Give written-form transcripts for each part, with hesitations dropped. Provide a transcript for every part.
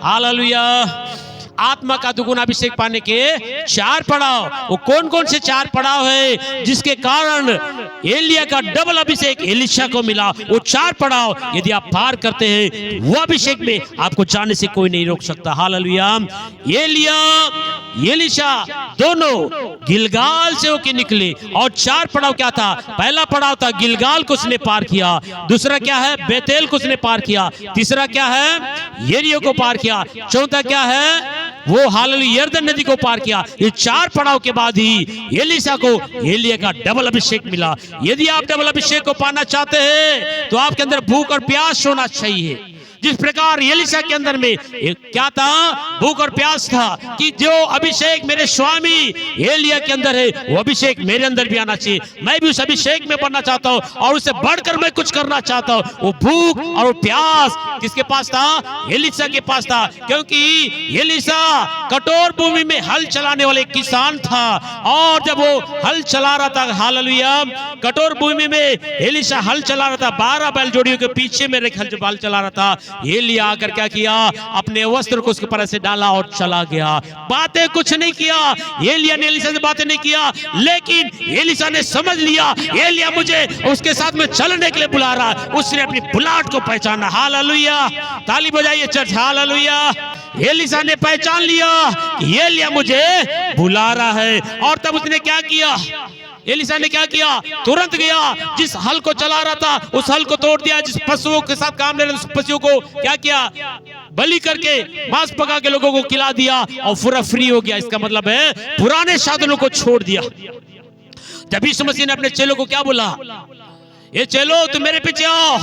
Hallelujah. आत्मा का दुगुना अभिषेक पाने के 4 पड़ाव। वो कौन कौन से 4 पड़ाव है जिसके कारण एलिया का डबल अभिषेक एलीशा को मिला? वो 4 पड़ाव यदि आप पार करते हैं वो अभिषेक में आपको जाने से कोई नहीं रोक सकता। हालेलुया। एलिया एलीशा दोनों गिलगाल से होके निकले और 4 पड़ाव क्या था? पहला पड़ाव था गिलगाल को उसने पार किया, दूसरा क्या है? बेतेल को उसने पार किया, तीसरा क्या है? यरीहो को पार किया, चौथा क्या है? वो हालेलुया यरदन नदी को पार किया। ये 4 पड़ाव के बाद ही एलीशा को एलिया का डबल अभिषेक मिला। यदि आप डबल अभिषेक को पाना चाहते हैं तो आपके अंदर भूख और प्यास होना चाहिए। जिस प्रकार एलीशा के अंदर में क्या था? भूख और प्यास था कि जो अभिषेक मेरे स्वामी एलिया के अंदर है वो अभिषेक मेरे अंदर भी आना चाहिए। मैं भी उस अभिषेक में बनना चाहता हूँ और उससे बढ़कर मैं कुछ करना चाहता हूँ। वो भूख और वो प्यास किसके पास था? एलीशा के पास था, क्योंकि एलीशा कठोर भूमि में हल चलाने वाले किसान था और जब वो हल चला रहा था, हालेलुया, कठोर भूमि में एलीशा हल चला रहा था, 12 बैल जोड़ियों के पीछे में हल चला रहा था। एलिया आकर क्या किया? अपने वस्त्र को उसके पर से डाला और चला गया। बातें कुछ नहीं किया, एलिया ने एलीशा से बातें नहीं किया, लेकिन एलीशा ने समझ लिया एलिया मुझे उसके साथ में चलने के लिए बुला रहा है। उसने अपनी बुलाहट को पहचाना। हालेलुया। ताली बजाइए चर्च। हालेलुया। एलीशा ने पहचान लिया कि एलिया मुझे बुला रहा है और तब उसने क्या किया? एलीशा ने क्या किया? तुरंत गया, जिस हल को चला रहा था उस हल को तोड़ दिया, जिस पशुओं के साथ काम ले रहे थे उस पशुओं को क्या किया? बलि करके मांस पका के लोगों को खिला दिया और पूरा फ्री हो गया। इसका मतलब है पुराने साधनों को छोड़ दिया। जब यीशु मसीह ने अपने चेलों को क्या बोला? ये चेलो तुम मेरे पीछे आओ,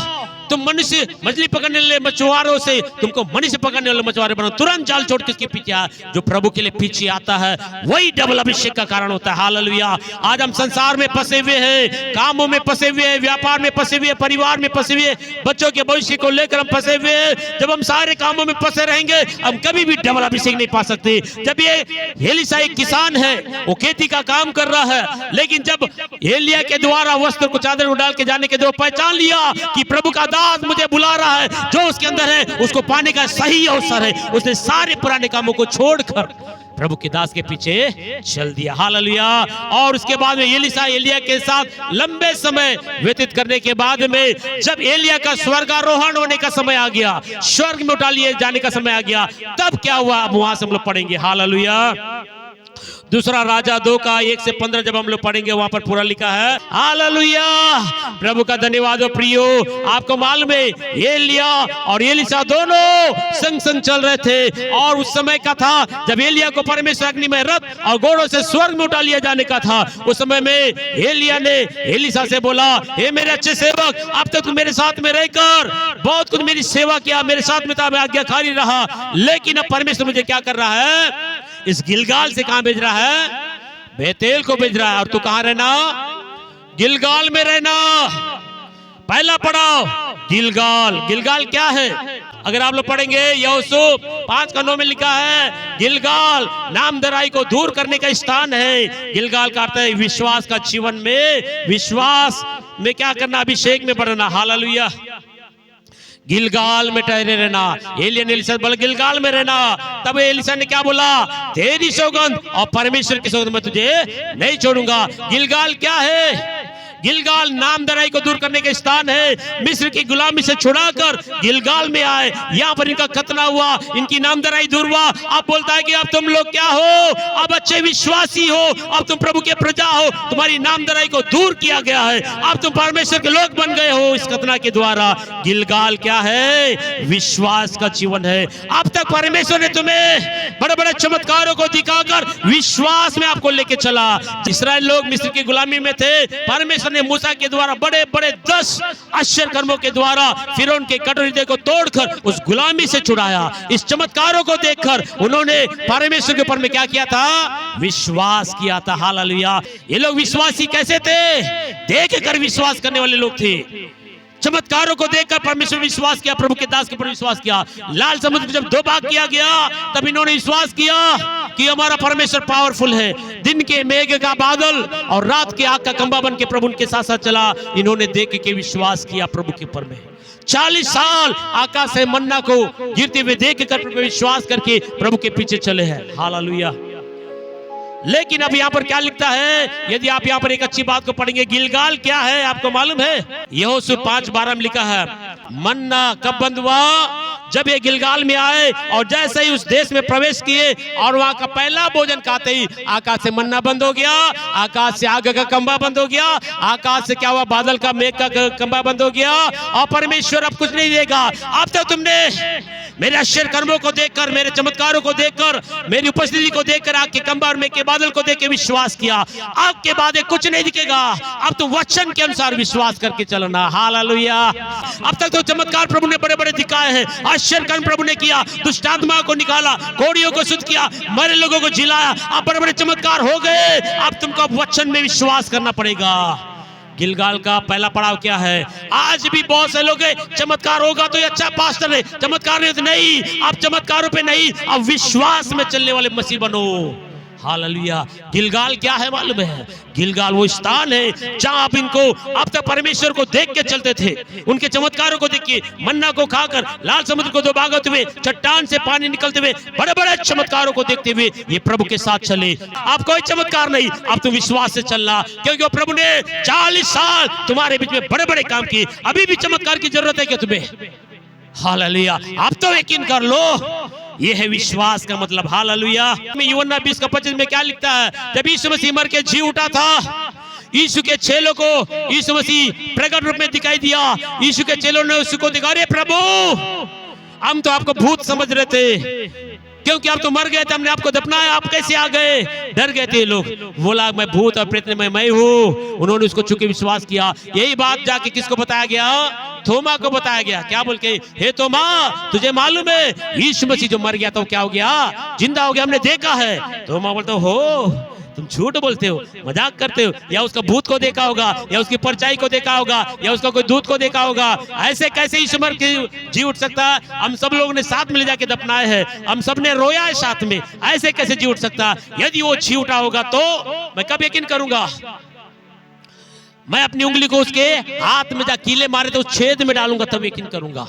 तुम मनुष्य मछली पकड़ने वाले मछुआरों से तुमको मनुष्य पकड़ने वाले मछुआरे बनाओ। तुरंत जाल छोड़ किसके पीछे आ? जो प्रभु के लिए पीछे आता है वही डबल अभिषेक का कारण होता है। हालेलुया। आज हम संसार में फंसे हुए हैं, कामों में फंसे हुए हैं, व्यापार में फंसे हुए, परिवार में फंसे हुए, बच्चों के भविष्य को लेकर हम फंसे हुए हैं। जब हम सारे कामों में फंसे रहेंगे हम कभी भी डबल अभिषेक नहीं पा सकते। जब ये एलीशा एक किसान है, वो खेती का काम कर रहा है, लेकिन जब एलिया के द्वारा वस्त्र को चादर में डाल के जाने के दो पहचान लिया कि प्रभु का दास मुझे बुला रहा है, जो उसके अंदर है उसको पाने का सही अवसर है, उसने सारे पुराने कामों को छोड़कर प्रभु के दास के पीछे चल दिया। हालेलुया। और उसके बाद में एलीशा एलिया के साथ लंबे समय व्यतीत करने के बाद में जब एलिया का स्वर्गारोहण होने का समय आ गया, स्वर्ग में उठा लिए जाने का समय आ गया, तब क्या हुआ? अब वहां से हम लोग पढ़ेंगे। हालेलुया। दूसरा राजा 2 का 1 से 15 जब हम लोग पढ़ेंगे वहां पर पूरा लिखा है। हालेलुया। प्रभु का धन्यवाद हो प्रियो। आपको मालूम है एलिया और एलीशा दोनों संग संग चल रहे थे और उस समय का था जब एलिया को परमेश्वर अग्नि में रथ और घोड़ों से स्वर्ग में उठा लिया जाने का था। उस समय में एलिया ने एलीशा से बोला, हे मेरे अच्छे सेवक, अब तक तू मेरे साथ में रहकर बहुत कुछ मेरी सेवा किया, मेरे साथ में था, मैं आज्ञाकारी रहा, लेकिन अब परमेश्वर मुझे क्या कर रहा है? इस गिलगाल से कहां भेज रहा है? बेतेल को भेज रहा है। और तू कहां रहना? गिलगाल में रहना। पहला पड़ाव गिलगाल। गिलगाल क्या है? अगर आप लोग पढ़ेंगे यूसुफ 5:9 में लिखा है गिलगाल नामधराई को दूर करने का स्थान है। गिलगाल का अर्थ है विश्वास का जीवन में, विश्वास में क्या करना? अभिषेक में बढ़ना। हालेलुया। गिलगाल में ठहरे रहना। एलिया ने एलीशा बोला गिलगाल में रहना। तब एलीशा ने क्या बोला? तेरी सौगंध और परमेश्वर की सौगंध मैं तुझे नहीं छोड़ूंगा। गिलगाल क्या है? गिलगाल नामधराई को दूर करने का स्थान है। मिस्र की गुलामी से छुड़ाकर गिलगाल में आए, यहाँ पर इनका खतना हुआ, इनकी नामधराई दूर हुआ। अब बोलता है कि अब तुम लोग क्या हो? अब अच्छे विश्वासी हो, अब तुम प्रभु के प्रजा हो, तुम्हारी नामधराई को दूर किया गया है, अब तुम परमेश्वर के लोग बन गए हो इस खतना के द्वारा। गिलगाल क्या है? विश्वास का जीवन है। अब तक परमेश्वर ने तुम्हें बड़े बड़े चमत्कारों को दिखाकर विश्वास में आपको लेके चला। इस्राएल लोग मिस्र की गुलामी में थे, परमेश्वर ने मूसा के द्वारा बड़े बड़े 10 आश्चर्य कर्मों के द्वारा फिरौन के कठोर हृदय को तोड़कर उस गुलामी से छुड़ाया। इस चमत्कारों को देखकर उन्होंने परमेश्वर के ऊपर में क्या किया था? विश्वास किया था। हालेलुया। ये लोग विश्वासी कैसे थे? देख कर विश्वास करने वाले लोग थे। चमत्कारों को देखकर परमेश्वर विश्वास किया, प्रभु के दास के ऊपर विश्वास किया। लाल समुद्र जब 2 भाग किया गया तब इन्होंने विश्वास किया कि हमारा परमेश्वर पावरफुल है। दिन के मेघ का बादल और रात के आग का खंभा बन के प्रभु उनके साथ साथ चला। इन्होंने देख के विश्वास किया प्रभु के ऊपर में। 40 साल आकाश से मन्ना को गिरते हुए देख कर प्रभु विश्वास करके प्रभु के पीछे चले हैं। हालेलुया। लेकिन अब यहाँ पर क्या लिखता है, यदि आप यहाँ पर एक अच्छी बात को पढ़ेंगे, गिलगाल क्या है आपको मालूम है? यहोशू 5:12 में लिखा है, मन्ना कब बंद हुआ? जब ये गिलगाल में आए और जैसे ही उस देश में प्रवेश किए और वहां का पहला भोजन खाते ही आकाश से मन्ना बंद हो गया, आकाश से आग का खंभा बंद हो गया, आकाश से क्या हुआ, बादल का मेघ का खंभा बंद हो गया और परमेश्वर अब कुछ नहीं देगा। अब तक तुमने मेरे आश्चर्य कर्मों को देखकर, मेरे चमत्कारों को देखकर, मेरी उपस्थिति को देखकर, आग के खंभा और मेघ के बादल को देख के विश्वास किया। अब के बाद कुछ नहीं दिखेगा, अब तुम वचन के अनुसार विश्वास करके चलना। हालेलुया। अब तक तो चमत्कार प्रभु ने बड़े बड़े दिखाए हैं, आश्चर्य कर्म प्रभु ने किया, दुष्ट आत्मा को निकाला, कोढ़ियों को शुद्ध किया, मरे लोगों को जिलाया, अब बड़े बड़े चमत्कार हो गए। अब तुमको वचन में विश्वास करना पड़ेगा। गिलगाल का पहला पड़ाव क्या है? आज भी बहुत से लोग चमत्कार होगा तो ये अच्छा पास्टर है, चमत्कार नहीं तो नहीं। आप चमत्कारों पे नहीं, अब विश्वास में चलने वाले मसीह बनो। हालेलुया। गिलगाल क्या है मालूम है? गिलगाल वो स्थान है जहां आप इनको अब तक परमेश्वर को देख के चलते थे, उनके चमत्कारों को देखिए, मन्ना को खाकर, लाल समुद्र को दोबागते हुए, चट्टान से पानी निकलते हुए, बड़े बड़े चमत्कारों को देखते हुए ये प्रभु के साथ चले। आप कोई चमत्कार नहीं, अब तुम विश्वास से चलना, क्योंकि वो प्रभु ने 40 साल तुम्हारे बीच में बड़े बड़े काम किए। अभी भी चमत्कार की जरूरत है क्या तुम्हें? हालेलुया। आप तो यकीन कर लो, ये है विश्वास का मतलब। हालेलुया। यूहन्ना 20:25 में क्या लिखता है? जब यीशु मसीह मर के जी उठा था, यीशु के चेलों को यीशु मसीह प्रकट रूप में दिखाई दिया। यीशु के चेलों ने उसको दिखा, अरे प्रभु हम तो आपको भूत समझ रहे थे, क्योंकि आप तो मर गए थे, हमने आपको दफनाया, आप कैसे आ गए? डर गए थे लोग। बोला मैं भूत और प्रेत में मैं हूँ। उन्होंने उसको चुके विश्वास किया। यही बात जाके किसको बताया गया? थोमा को बताया गया। क्या बोल के? हे थोमा, तुझे मालूम है यीशु मसीह जो मर गया तो क्या हो गया? जिंदा हो गया, हमने देखा है। थोमा बोलता हो तुम झूठ बोलते हो, मजाक करते हो, या उसका भूत को देखा होगा, या उसकी परछाई को देखा होगा, या उसका कोई दूत को देखा होगा। ऐसे कैसे यीशु मर के जी उठ सकता? हम सब लोगों ने साथ में ले जाके दफनाए हैं, हम सब ने रोया है साथ में, ऐसे कैसे जी उठ सकता? यदि वो जी उठा होगा तो मैं कब यकीन करूंगा? मैं अपनी उंगली को उसके हाथ में जा कीले मारे तो उस छेद में डालूंगा तब यकीन करूंगा,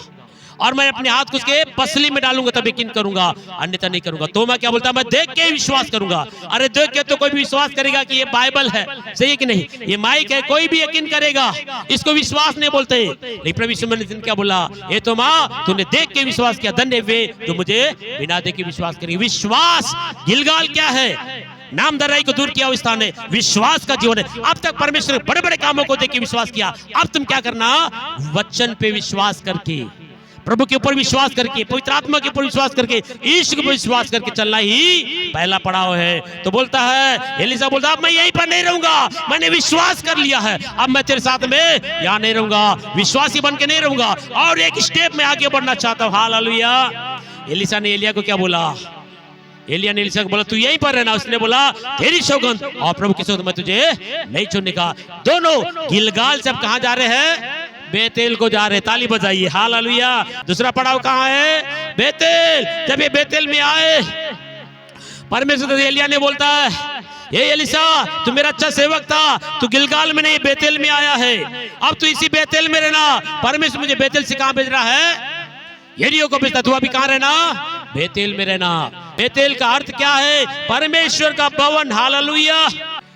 और मैं अपने हाथ को उसके पसली में डालूंगा तब यकीन करूंगा, अन्यथा नहीं करूंगा। तो मैं क्या बोलता? मैं देख के विश्वास करूंगा। अरे देख के तो कोई भी विश्वास करेगा कि ये बाइबल है, सही है कि नहीं? ये माइक है, कोई भी यकीन करेगा, इसको विश्वास नहीं बोलते। लेकिन प्रभु यीशु मसीह ने क्या बोला? ये तो माँ तूने देख के विश्वास किया, धन्य वे जो मुझे बिना देख के विश्वास करेंगे। विश्वास गिलगाल क्या है? नामधराई को दूर किया हुआ स्थान है, विश्वास का जीवन है। अब तक परमेश्वर ने बड़े बड़े कामों को देख के विश्वास किया, अब तुम क्या करना? वचन पे विश्वास करके, प्रभु के ऊपर विश्वास करके, पवित्र आत्मा के ऊपर विश्वास करके, ईश्वर पर विश्वास करके चलना ही पहला पड़ाव है। तो बोलता है एलिशा, बोलता अब मैं यहीं पर नहीं रहूंगा, मैंने विश्वास कर लिया है, अब मैं तेरे साथ में यहाँ नहीं रहूंगा, विश्वासी बन के नहीं रहूंगा, और एक स्टेप में आगे बढ़ना चाहता हूँ। हालेलुया। एलिशा ने एलिया को क्या बोला? एलिया ने एलिशा को बोला तू यहीं पर रहना। उसने बोला तेरी सौगंध और प्रभु की सौगंध मैं तुझे नहीं छोड़ने का। दोनों गिलगाल से अब कहां जा रहे हैं? बेतेल को जा रहे। ताली बजाइए। हालेलुया। दूसरा पड़ाव कहां है? बेतेल। जब ये बेतेल में आए, परमेश्वर एलिया ने बोलता है ये एलिशा तू मेरा अच्छा सेवक था, तू गिलगाल में नहीं बेतेल में आया है, अब तू इसी बेतेल में रहना। परमेश्वर मुझे बेतेल से कहां भेज रहा है? यरीहो को भेजता, तू अभी कहां रहना? बेतेल में रहना। बेतेल का अर्थ क्या है? परमेश्वर का भवन। हालेलुया।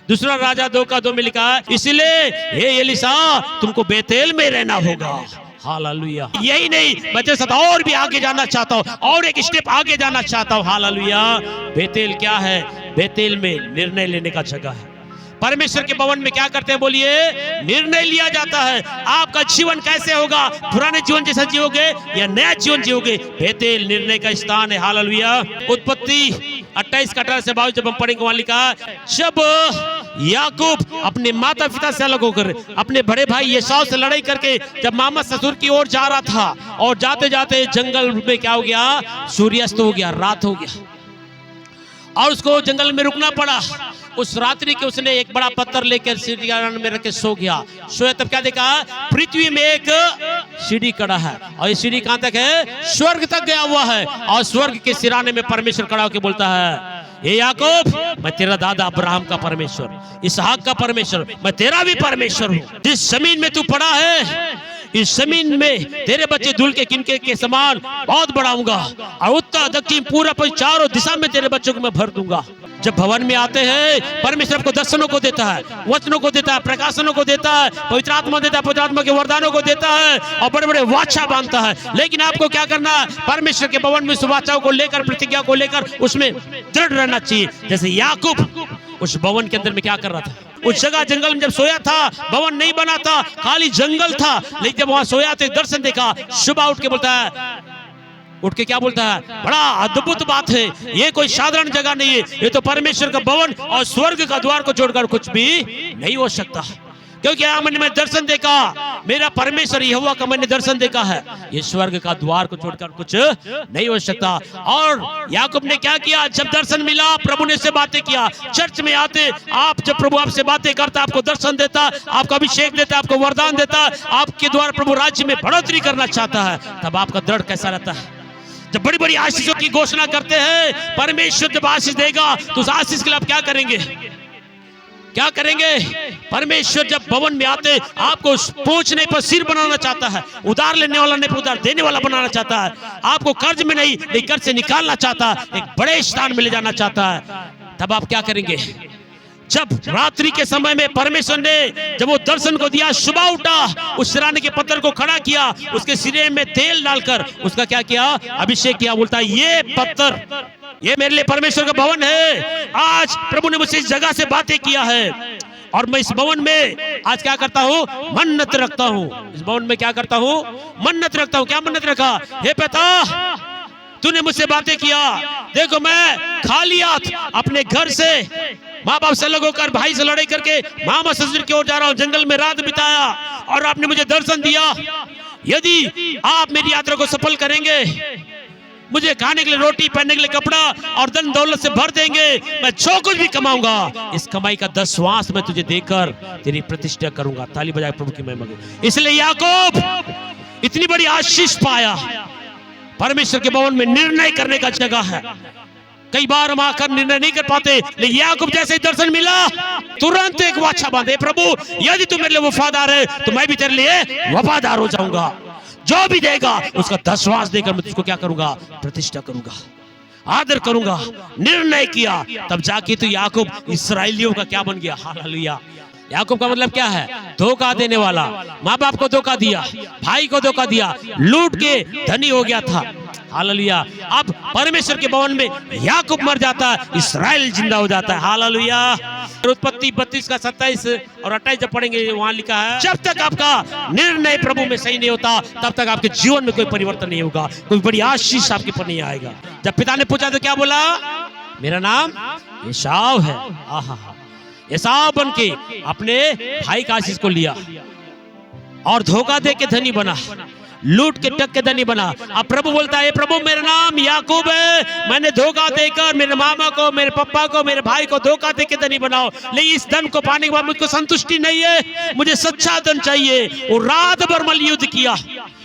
दूसरा राजा 2:2 में लिखा है इसलिए हे एलिशा तुमको बेतेल में रहना होगा। हालेलुया। यही नहीं, मैं तेरे साथ और भी आगे जाना चाहता हूँ, और एक स्टेप आगे जाना चाहता हूँ। हालेलुया। बेतेल क्या है? बेतेल में निर्णय लेने का जगह है। परमेश्वर के भवन में क्या करते हैं बोलिए? निर्णय लिया जाता है। आपका जीवन कैसे होगा? पुराने जीवन जैसा जियोगे या नया जीवन जियोगे? बेतेल निर्णय का स्थान है। हालेलुया। उत्पत्ति 28:18 से 22 जब हम पढ़ेंगे वहां लिखा जब याकूब अपने माता पिता से अलग होकर अपने बड़े भाई एसाव से लड़ाई करके जब मामा ससुर की ओर जा रहा था, और जाते जाते जंगल में क्या हो गया? सूर्यास्त हो गया, रात हो गया, और उसको जंगल में रुकना पड़ा। उस रात्रि के उसने एक बड़ा पत्थर लेकर सीढ़ी में रख के सो गया। सोया तब क्या देखा? पृथ्वी में एक सीढ़ी खड़ा है, और ये सीढ़ी कहां तक है? स्वर्ग तक गया हुआ है, और स्वर्ग के सिराने में परमेश्वर खड़ा होकर बोलता है ये याकूब मैं तेरा दादा अब्राहम का परमेश्वर, इसहाक का परमेश्वर, मैं तेरा भी परमेश्वर हूँ। जिस जमीन में तू पड़ा है इस जमीन में तेरे बच्चे धूल के किनके के समान बहुत बढ़ाऊंगा, और उत्तर दक्षिण पूरा चारों दिशा में तेरे बच्चों को मैं भर दूंगा। जब भवन में आते हैं, परमेश्वर आपको दर्शनों को देता है, वचनों को देता है, प्रकाशनों को देता है, पवित्र आत्मा देता है, पवित्र आत्मा के वरदानों को देता है, और बड़े बड़े वाचा बांधता है। लेकिन आपको क्या करना है? परमेश्वर के भवन में उस वाचाओं को लेकर, प्रतिज्ञा को लेकर उसमें दृढ़ रहना चाहिए। जैसे याकूब उस भवन के अंदर में क्या कर रहा था? उस जगह जंगल में जब सोया था, भवन नहीं बना था, खाली जंगल था, लेकिन जब वहां सोया तो एक दर्शन देखा। सुबह उठ के बोलता है, उठ के क्या बोलता है? बड़ा अद्भुत बात है, ये कोई साधारण जगह नहीं है, ये तो परमेश्वर का भवन और स्वर्ग का द्वार को छोड़कर कुछ भी नहीं हो सकता। क्योंकि मैंने दर्शन देखा, मेरा परमेश्वर यहोवा का मैंने दर्शन देखा है, ये स्वर्ग का द्वार को छोड़कर कुछ नहीं हो सकता। और याकूब ने क्या किया? जब दर्शन मिला, प्रभु ने से बातें किया। चर्च में आते आप, जब प्रभु आपसे बातें करता, आपको दर्शन देता, आपको अभिषेक देता, आपको वरदान देता, आपके द्वारा प्रभु राज्य में बढ़ोतरी करना चाहता है, तब आपका दृढ़ कैसा रहता है? जब बड़ी बड़ी आशीषों की घोषणा करते हैं, परमेश्वर जब आशीष देगा तो उस आशीष के लिए आप क्या करेंगे? क्या करेंगे? परमेश्वर जब भवन में आते, आपको पहुंचने पर सिर बनाना चाहता है, उधार लेने वाला नहीं उधार देने वाला बनाना चाहता है, आपको कर्ज में नहीं कर्ज से निकालना चाहता है, एक बड़े स्थान में ले जाना चाहता है। तब आप क्या करेंगे? जब रात्रि के समय में परमेश्वर ने जब वो दर्शन को दिया, सुबह उठा, उस सिराने के पत्थर को खड़ा किया, उसके सिरे में तेल डालकर उसका क्या किया? अभिषेक किया। बोलता है, ये पत्थर, ये मेरे लिए परमेश्वर का भवन है। आज प्रभु ने मुझसे इस जगह से बातें किया है, और मैं इस भवन में आज क्या करता हूँ? मन्नत रखता हूँ। इस भवन में क्या करता हूँ? मन्नत रखता हूँ। क्या मन्नत रखा? हे पिता, तूने मुझसे बातें किया, देखो मैं खाली हाथ अपने घर से, माँ बाप से अलग होकर, भाई से लड़ाई करके मामा ससुर की ओर जा रहा हूँ, जंगल में रात बिताया, और आपने मुझे दर्शन दिया। यदि आप मेरी यात्रा को सफल करेंगे, मुझे खाने के लिए रोटी, पहनने के लिए कपड़ा और धन दौलत से भर देंगे, मैं जो कुछ भी कमाऊंगा, इस कमाई का 10वां मैं तुझे देकर तेरी प्रतिष्ठा करूंगा। ताली बजाए प्रभु की महिमा के। इसलिए याकूब इतनी बड़ी आशीष पाया। परमेश्वर के भवन में निर्णय करने का जगह है। कई बार हम आकर निर्णय नहीं कर पाते, लेकिन याकूब जैसे दर्शन मिला, तुरंत एक वाचा बांधे, प्रभु यदि तू मेरे लिए वफादार है तो मैं भी तेरे लिए वफादार हो जाऊंगा। जो भी देगा उसका 10वां देकर मैं तुझको क्या करूंगा? प्रतिष्ठा करूंगा, आदर करूंगा। निर्णय किया, तब जाके तो याकूब इस्राएलियों का क्या बन गया? हालेलुया। याकूब का मतलब क्या है? धोखा देने वाला। माँ बाप को धोखा दिया, भाई को धोखा दिया, लूट के धनी हो गया था। हालेलुया। अब परमेश्वर के भवन में याकूब मर जाता है, इस्राएल जिंदा हो जाता है। हालेलुया। उत्पत्ति 32 का 27 और 28 जब पढ़ेंगे, वहां लिखा है, जब तक आपका निर्णय प्रभु में सही नहीं होता, तब तक आपके जीवन में कोई परिवर्तन नहीं होगा, कोई बड़ी आशीष आपके पर नहीं आएगा। जब पिता ने पूछा तो क्या बोला? मेरा नाम एसाव है। आहा, एसाव बन के अपने भाई का आशीष को लिया और धोखा दे के धनी बना, लूट के टक के धनी बना। अब प्रभु बोलता है, प्रभु मेरा नाम याकूब है, मैंने धोखा देकर मेरे मामा को, मेरे पापा को, मेरे भाई को धोखा दे के धनी बनाओ, लेकिन इस धन को पाने के बाद मुझको संतुष्टि नहीं है, मुझे सच्चा धन चाहिए। और रात भर मल युद्ध किया।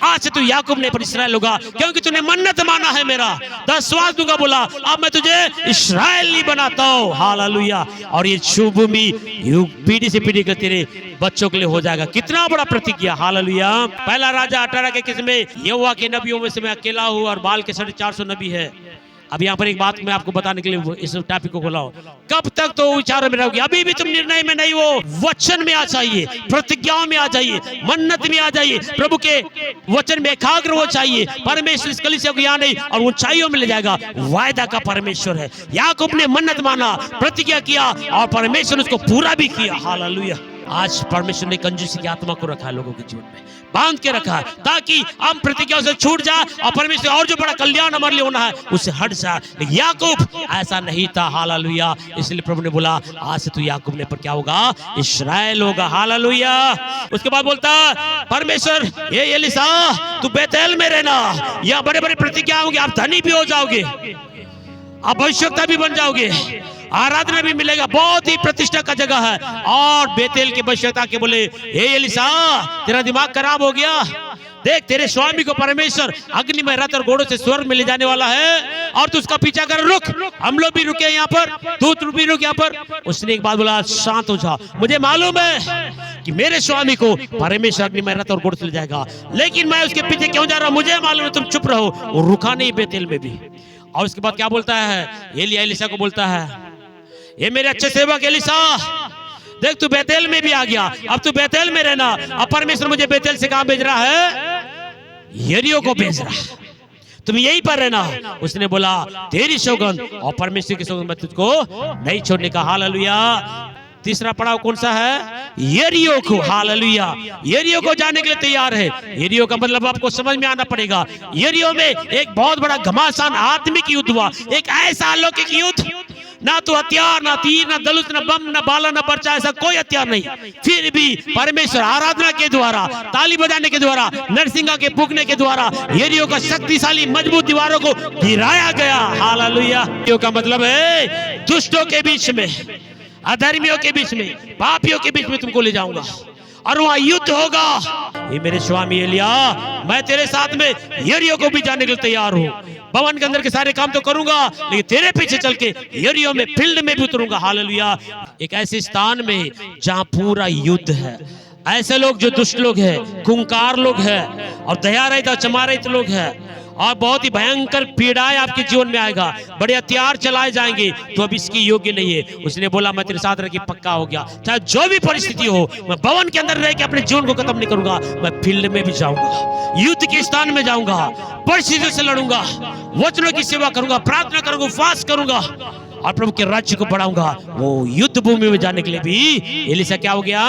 आज से तू याकूब नहीं पर इस्राएल होगा, क्योंकि तूने मन्नत माना है मेरा, 10वां दूंगा बोला, अब मैं तुझे इस्राएली बनाता हूँ। हालेलुया। और ये शुभ भूमि पीढ़ी से पीढ़ी के तेरे बच्चों के लिए हो जाएगा। कितना बड़ा प्रतिज्ञा। हालेलुया। पहला राजा 18 के किस्म में यहोवा के नबियों में से मैं अकेला हूँ और बाल के 450 नबी है। अब यहाँ पर एक बात मैं आपको बताने के लिए इस टॉपिक को खोला हूं। कब तक तो विचारों में रहोगे? अभी भी तुम निर्णय में नहीं हो, वचन में आ जाइए, प्रतिज्ञाओं में आ जाइए, मन्नत में आ जाइए, प्रभु के वचन में एकाग्र हो चाहिए। परमेश्वर इस कलीसिया को यहाँ नहीं और ऊंचाइयों में ले जाएगा। वायदा का परमेश्वर है। याकूब ने मन्नत माना, प्रतिज्ञा किया और परमेश्वर ने उसको पूरा भी किया। हालेलुया। आज परमेश्वर ने कंजूसी की आत्मा को रखा है लोगों के जीवन में, बांध के रखा है, ताकि हम प्रतिज्ञाओं से छूट जाए और परमेश्वर और जो बड़ा कल्याण हमारे लिए होना है उससे हट जाए। लेकिन याकूब ऐसा नहीं था। हालेलुया। इसलिए प्रभु ने बोला, आज से तू याकूब ने पर क्या होगा? इस्राएल होगा। हालेलुया। उसके बाद बोलता परमेश्वर, ये एलीशा तू बेतेल में रहना, यहाँ बड़े बड़े प्रतिज्ञा होंगे, आप धनी भी हो जाओगे, आप भविष्यवक्ता भी बन जाओगे, आराधना भी मिलेगा, बहुत ही प्रतिष्ठा का जगह है। और बेतेल के भविष्यवक्ता के बोले, हे एलीशा तेरा दिमाग खराब हो गया, देख तेरे स्वामी को परमेश्वर अग्निमय रथ और घोड़ों से स्वर्ग में ले जाने वाला है और तू उसका पीछा कर। रुक, हम लोग भी रुके यहाँ पर, तू भी रुक यहाँ पर। उसने एक बात बोला, शांत हो जा, मुझे मालूम है कि मेरे स्वामी को परमेश्वर अग्निमय रथ और घोड़ों से ले जाएगा, लेकिन मैं उसके पीछे क्यों जा रहा हूं, मुझे मालूम है, तुम चुप रहो। और रुका नहीं बेतेल में भी। और उसके बाद क्या बोलता है, एलिय्याह एलीशा को बोलता है, ये मेरे अच्छे सेवक एलीशा, देख तू बेतेल में भी आ गया, अब तू बेतेल में रहना। अब परमेश्वर मुझे बेतेल से कहां भेज रहा है, यरीहो को भेज रहा है, तुम यहीं पर रहना। उसने बोला तेरी सौगंध और परमेश्वर की सौगंध मैं तुझको नहीं छोड़ने का। हालेलुया। तीसरा पड़ाव कौन सा है, यरीहो को। हालेलुया। यरीहो को जाने के लिए तैयार है। यरीहो का मतलब आपको समझ में आना पड़ेगा। यरीहो में एक बहुत बड़ा घमासान आत्मिक युद्ध हुआ, एक ऐसा अलौकिक युद्ध, ना तो हथियार, ना तीर, ना धनुष, ना बम, ना बाला, ना पर्चा, ऐसा कोई हथियार नहीं। फिर भी परमेश्वर आराधना के द्वारा, ताली बजाने के द्वारा, नरसिंगा के फूंकने के द्वारा यरीहो का शक्तिशाली मजबूत दीवारों को गिराया गया। हालेलुया। यरीहो का मतलब है दुष्टों के बीच में, अधर्मियों के बीच में, पापियों के बीच में तुमको ले जाऊंगा और वहां युद्ध होगा। ये मेरे स्वामी एलिय्याह, मैं तेरे साथ में यरीहो को भी जाने के लिए तैयार हूं। भवन के अंदर के सारे काम तो करूंगा, लेकिन तेरे पीछे चल के यरीहो में, फील्ड में भी उतरूंगा। हालेलुया। एक ऐसे स्थान में जहां पूरा युद्ध है, ऐसे लोग जो दुष्ट लोग हैं, खूंखार लोग हैं और दया रहित और क्षमा रहित लोग हैं, और बहुत ही भयंकर पीड़ाएं आपके जीवन में आएगा, बड़े हथियार चलाए जाएंगे, तो अब इसकी योग्य नहीं है। उसने बोला मैं तेरे साथ रह के पक्का हो गया, चाहे जो भी परिस्थिति हो, मैं भवन के अंदर रह के अपने जीवन को खत्म नहीं करूंगा, मैं फील्ड में भी जाऊंगा, युद्ध के स्थान में जाऊंगा, परिस्थितियों से लड़ूंगा, वचनों की सेवा करूंगा, प्रार्थना करूंगा, उपवास करूंगा और प्रभु के राज्य को बढ़ाऊंगा। वो युद्ध भूमि में जाने के लिए भी एलीशा क्या हो गया,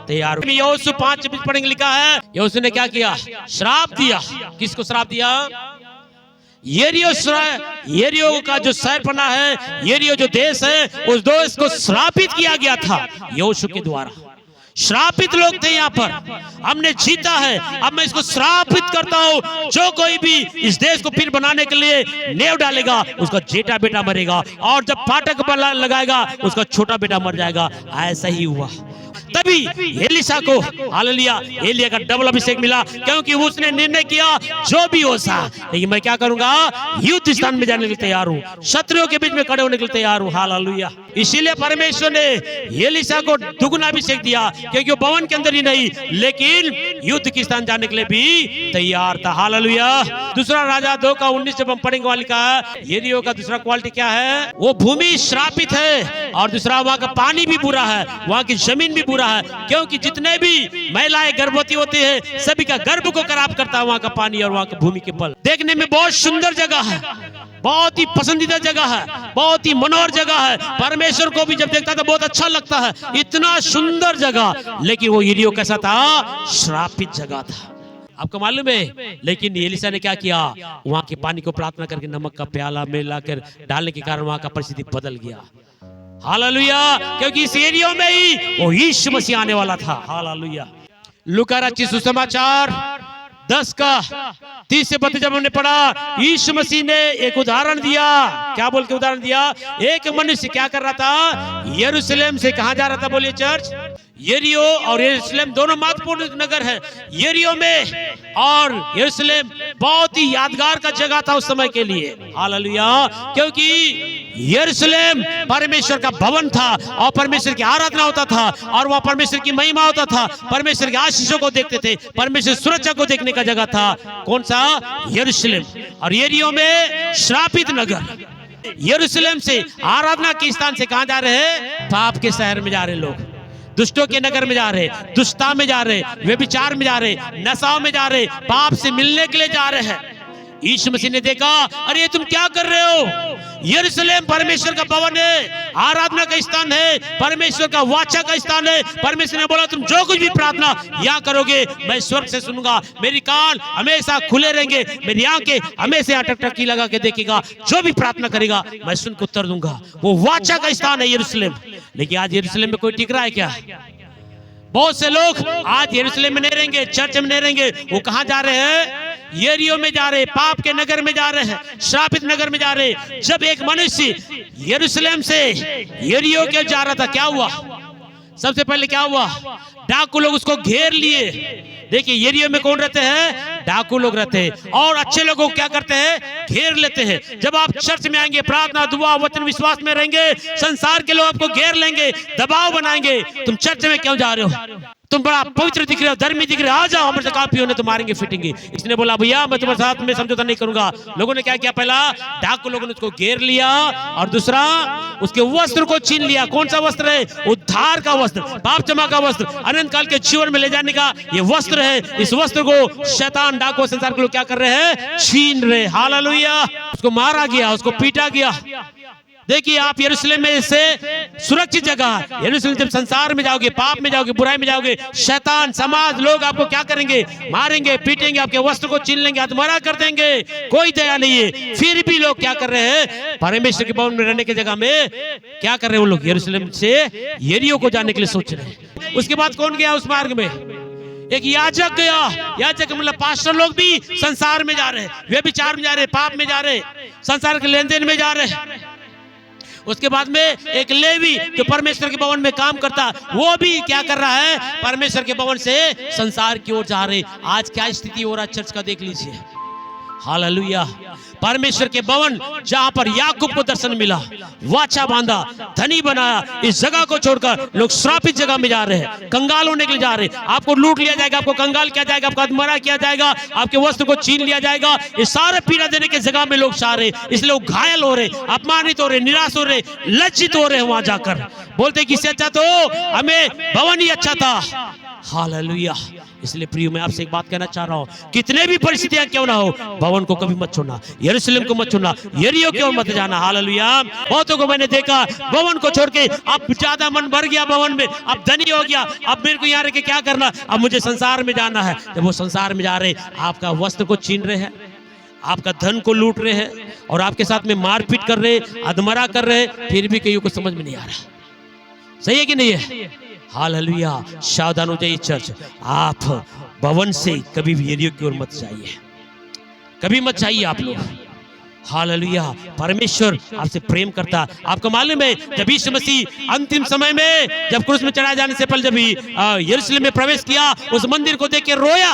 तैयार। यहोशू 5:26 पढ़ेंगे, लिखा है यहोशू ने क्या किया, श्राप दिया। किसको श्राप दिया, यरीहो का जो शहरपना है, यरीहो जो देश है, उस देश को श्रापित किया गया था यहोशू के द्वारा। श्रापित लोग थे यहाँ पर, हमने जीता है, अब मैं इसको श्रापित करता हूँ। जो कोई भी इस देश को फिर बनाने के लिए नेव डालेगा, उसका जेठा बेटा मरेगा, और जब फाटक लगाएगा उसका छोटा बेटा मर जाएगा। ऐसा ही हुआ। तभी एलीशा को, हालेलुया, एलिय्याह का डबल अभिषेक मिला, क्योंकि उसने निर्णय किया जो भी हो सा, लेकिन मैं क्या करूंगा, युद्ध स्थान में जाने के लिए तैयार हूं, शत्रुओं के बीच में खड़े होने के लिए तैयार हूं। हालेलुया। इसीलिए परमेश्वर ने एलीशा को दुगना अभिषेक दिया, क्योंकि वो भवन के अंदर ही नहीं, लेकिन युद्ध के स्थान जाने के लिए भी तैयार था। हालेलुया। दूसरा राजा 2:19 जब हम पढ़ेंगे, वाली का यरीहो का दूसरा क्वालिटी क्या है, वो भूमि श्रापित है, और दूसरा वहां का पानी भी बुरा है, वहां की जमीन भी बुरा है, क्योंकि जितने भी महिलाएं गर्भवती होती है, सभी का गर्भ को खराब करता है वहां का पानी और वहां की भूमि के बल। देखने में बहुत सुंदर जगह है, बहुत ही पसंदीदा जगह है, बहुत ही मनोहर जगह है, परमेश्वर को भी जब देखता था बहुत अच्छा लगता है, इतना सुंदर जगह, लेकिन वो यरीहो कैसा था, श्रापित जगह था। आपको मालूम है, लेकिन एलीशा ने क्या किया, वहां के पानी को प्रार्थना करके नमक का प्याला में लाकर डालने के कारण वहां का परिस्थिति बदल गया। हालेलुया। क्योंकि इस एरिया में ही वो यीशु मसीह आने वाला था। हालेलुया। लूका रचित सुसमाचार 10:30 से 32 जब हमने पढ़ा, यीशु मसीह ने एक उदाहरण दिया। क्या बोल के उदाहरण दिया, एक मनुष्य क्या कर रहा था, यरूशलेम से कहां जा रहा था, बोलिए चर्च, यरीहो और यरूशलेम दोनों महत्वपूर्ण नगर है। यरीहो में और यरूशलेम बहुत ही यादगार का जगह था उस समय के लिए। हालेलुया। क्योंकि यरूशलेम परमेश्वर का भवन था और परमेश्वर की आराधना होता था, और वहां परमेश्वर की महिमा होता था, परमेश्वर के आशीषों को देखते थे, परमेश्वर सुरक्षा को देखने का जगह था। कौन सा, यरूशलेम। और यरीहो में श्रापित नगर। यरूशलेम से आराधना के स्थान से कहां जा रहे हैं, पाप के शहर में जा रहे लोग, दुष्टों के नगर में जा रहे, दुष्टता में जा रहे, व्यभिचार में जा रहे, नशाओं में जा रहे, पाप से मिलने के लिए जा रहे हैं। यीशु मसीह ने देखा, अरे तुम क्या कर रहे हो, यरूशलेम परमेश्वर का भवन है, आराधना का स्थान है, परमेश्वर का वाचा का स्थान है। परमेश्वर ने बोला तुम जो कुछ भी प्रार्थना यहाँ करोगे, मैं स्वर्ग से सुनूंगा, मेरी कान हमेशा खुले रहेंगे, मेरी आंखें हमेशा टकटकी लगा के देखेगा, जो भी प्रार्थना करेगा मैं सुन के उत्तर दूंगा। वो वाचा का स्थान है यरूशलेम। लेकिन आज यरूशलेम में कोई टिक रहा है क्या? बहुत से लोग आज यरूशलेम में नहीं रहेंगे, चर्च में नहीं रहेंगे, वो कहां जा रहे हैं, यरीहो में जा रहे, पाप के नगर में जा रहे हैं, श्रापित नगर में जा रहे। जब एक मनुष्य यरूशलेम से यरीहो के जा रहा था, क्या हुआ, सबसे पहले क्या हुआ, डाकू लोग उसको घेर लिए। देखिए यरीहो में कौन रहते हैं? डाकू लोग रहते हैं। और अच्छे लोगों को क्या करते हैं? घेर लेते हैं। जब आप चर्च में आएंगे, प्रार्थना, दुआ, वचन, विश्वास में रहेंगे, संसार के लोग आपको घेर लेंगे, दबाव बनाएंगे, तुम चर्च में क्यों जा रहे हो? तुम बड़ा पवित्र दिख रहे हो, धर्मी दिख रहे हो, आ जाओ हमारे से काफी होने तो मारेंगे फिटेंगे। इसने बोला भैया मैं तुम्हारे साथ में समझौता नहीं करूंगा। लोगों ने क्या किया? पहला डाकू लोगों ने उसको घेर लिया और दूसरा उसके वस्त्र को छीन लिया। कौन सा वस्त्र है? उद्धार का वस्त्र, पाप क्षमा का वस्त्र, अनंत काल के जीवन में ले जाने का ये वस्त्र है। इस वस्त्र को शैतान, डाकू, संसार के लोग क्या कर रहे हैं? छीन रहे। हालेलुया। उसको मारा गया, उसको पीटा गया। देखिए आप यरूशलेम में से सुरक्षित जगह, यरूशलेम जब संसार में जाओगे, पाप में जाओगे, बुराई में जाओगे, शैतान, समाज, लोग आपको क्या करेंगे? मारेंगे, पीटेंगे, आपके वस्त्र को छीन लेंगे, हत्यारा कर देंगे, कोई दया नहीं है। फिर भी लोग क्या कर रहे हैं? परमेश्वर के भवन में रहने की जगह में क्या कर रहे हैं? वो लोग यरूशलेम से यरीहो को जाने के लिए सोच रहे हैं। उसके बाद कौन गया उस मार्ग में? एक याजक गया। याजक मतलब पास्टर लोग भी संसार में जा रहे हैं, वे विचार में जा रहे हैं, पाप में जा रहे हैं, संसार के लेन देन में जा रहे हैं। उसके बाद में एक लेवी जो परमेश्वर के भवन में काम करता, वो भी क्या कर रहा है? परमेश्वर के भवन से संसार की ओर जा रहे। आज क्या स्थिति हो रहा है चर्च का देख लीजिए। हालेलुया। परमेश्वर के भवन जहां पर याकूब को दर्शन मिला, वाचा बांधा, धनी बनाया, इस जगह को छोड़कर लोग श्रापित जगह में जा रहे हैं, कंगाल होने के लिए जा रहे हैं। आपको लूट लिया जाएगा, आपको कंगाल किया जाएगा, आपको अधमरा किया जाएगा, आपके वस्त्र को छीन लिया जाएगा। इस सारे पीड़ा देने की जगह में लोग जा रहे, इसलिए लोग घायल हो रहे, अपमानित हो रहे, निराश हो रहे, लज्जित हो रहे। वहां जाकर बोलते कि इससे अच्छा तो हमें भवन ही अच्छा था। हालेलुया। इसलिए प्रिय मैं आपसे एक बात कहना चाह रहा हूं, कितने भी परिस्थितियां क्यों ना हो, भवन को कभी मत छोड़ना, यरूशलेम को मत छोड़ना, यरीहो की ओर मत जाना। हालेलुया। बहुतों को मैंने देखा भवन को छोड़ के अब ज्यादा मन भर गया भवन में, अब धनी हो गया, अब मेरे को यहाँ रह के क्या करना, अब मुझे संसार में जाना है। जब वो संसार में जा रहे, आपका वस्त्र को छीन रहे हैं, आपका धन को लूट रहे हैं और आपके साथ में मारपीट कर रहे, अधमरा कर रहे, फिर भी कईयों को समझ में नहीं आ रहा। सही है कि नहीं है? हालेलुया। सावधान हो जाइए चर्च, आप भवन से कभी भी यरीहो की ओर मत जाइए, कभी मत जाइए आप लोग। हालेलुया। परमेश्वर आपसे प्रेम करता। आपको मालूम है जब यीशु मसीह अंतिम समय में जब क्रूस में चढ़ाए जाने से पहले जब यरूशलेम में प्रवेश किया, उस मंदिर को देख के रोया।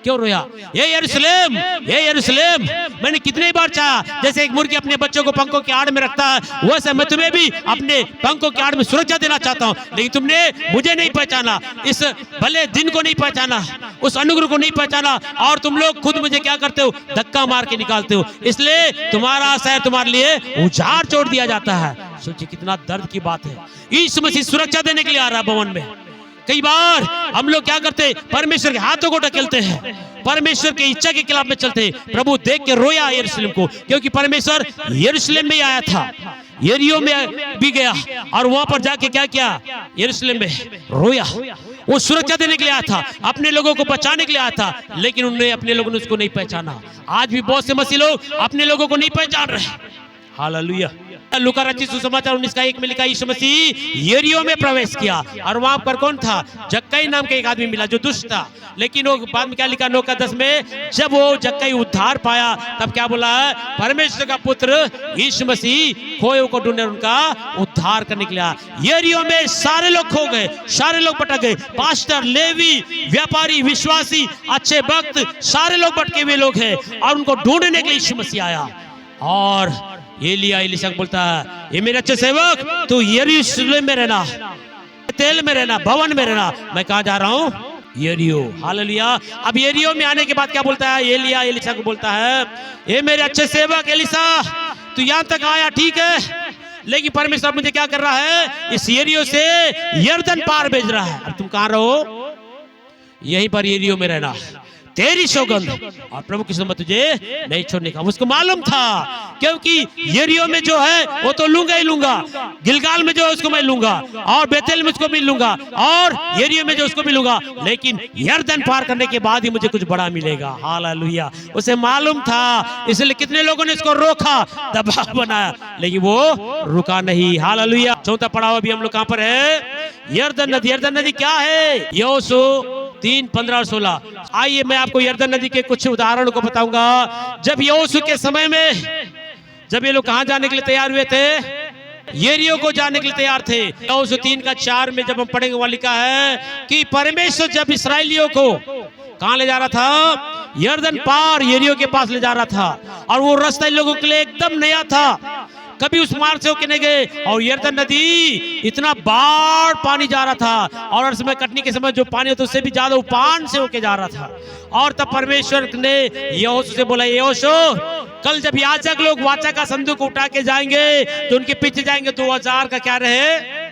क्यों रोया? ये यरूशलेम, ये यरूशलेम, मैंने कितने बार चाहा, जैसे एक मुर्गी अपने बच्चों को पंखों की आड़ में रखता है, वैसे मैं तुम्हें भी अपने पंखों की आड़ में सुरक्षा देना चाहता हूं, लेकिन तुमने मुझे नहीं पहचाना, इस भले दिन को नहीं पहचाना, उस अनुग्रह को नहीं पहचाना, और तुम लोग खुद मुझे क्या करते हो? धक्का मार के निकालते हो। इसलिए तुम्हारा शहर तुम्हारे लिए उजाड़ छोड़ दिया जाता है। सोचिए कितना दर्द की बात है। यीशु मसीह सुरक्षा देने के लिए आ रहा है भवन में। कई बार हम लोग क्या करते हैं? परमेश्वर के हाथों को ढकेलते हैं, परमेश्वर की इच्छा के खिलाफ में चलते हैं। प्रभु देख के रोया यरूशलेम को, क्योंकि परमेश्वर यरूशलेम में ही आया था, यरीहो में भी गया और वहां पर जाके क्या किया? यरूशलेम में रोया। वो सुरक्षा देने के लिए आया था, अपने लोगों को बचाने के लिए आया था, लेकिन उन्होंने अपने लोगों ने उसको नहीं पहचाना। आज भी बहुत से मसीह लोग अपने लोगों को नहीं पहचान रहे। हालेलुया। लूका रचित सुसमाचार 19:1 में लिखा, यीशु मसीह यरीहो में प्रवेश किया और वहां पर कौन था? जक्कई नाम का एक आदमी मिला जो दुष्ट था। लेकिन वो बाद में क्या लिखा 9:10 में, जब वो जक्कई उद्धार पाया तब क्या बोला है? परमेश्वर का पुत्र यीशु मसीह खोए को ढूंढने उनका उद्धार करने के लिए। यरीहो में सारे लोग खो गए, सारे लोग भटक गए, पास्टर, लेवी, व्यापारी, विश्वासी, अच्छे भक्त, सारे लोग भटके हुए लोग हैं और उनको ढूंढने के लिए यीशु मसीह आया। और एलिया एलीशा बोलता है, ये मेरे अच्छे सेवक, तू यरूशलेम में रहना, तेल में रहना, भवन में रहना। मैं कहाँ जा रहा हूँ? यरीहो। हालेलुया। अब यरीहो में आने के बाद क्या बोलता है? एलिया एलीशा को बोलता है, ये मेरे अच्छे सेवक एलीशा, तू यहाँ तक आया ठीक है, लेकिन परमेश्वर मुझे क्या कर रहा है? इस यरीहो से यरदन पार भेज रहा है। अब तुम कहाँ रहो? यहीं पर यरीहो में रहना, तेरी सौगंध और प्रभु की सम्मत तुझे नहीं छोड़ने का। उसको मालूम था, क्योंकि यरीहो में जो है वो तो लूंगा ही लूंगा, गिलगाल में जो है उसको मैं लूंगा, और बेतेल में उसको भी लूंगा, और यरीहो में जो उसको भी लूंगा, लेकिन यरदन पार करने के बाद ही मुझे कुछ बड़ा मिलेगा। हालेलुया। उसे मालूम था, इसलिए कितने लोगों ने इसको रोका, दबाव बनाया, लेकिन वो रुका नहीं। हालेलुया। चौथा पड़ाव अभी हम लोग कहां पर है? यरदन नदी। यरदन नदी क्या है? यहोशू 3:15 और 16। आइए मैं आपको यरदन नदी के कुछ उदाहरणों को बताऊंगा। जब यहोशू के समय में जब ये लोग कहां जाने के लिए तैयार हुए थे? यरीहो को जाने के लिए तैयार थे। 3:4 में जब हम पढ़ेंगे वहां लिखा है कि परमेश्वर जब इसराइलियों को कहां ले जा रहा था, यरदन पार यरीहो के पास ले जा रहा था, और वो रास्ता इन लोगों के लिए एकदम नया था, कभी उस मार्ग से होके नहीं गए, और यरदन नदी इतना बाढ़ पानी जा रहा था, और समय कटने के समय जो पानी होता उससे भी ज्यादा उफान से होके जा रहा था। और तब परमेश्वर ने यहोशू से बोला, यहोशू कल जब याजक लोग वाचा का संदूक उठा के जाएंगे तो उनके पीछे जाएंगे, 2000 का क्या रहे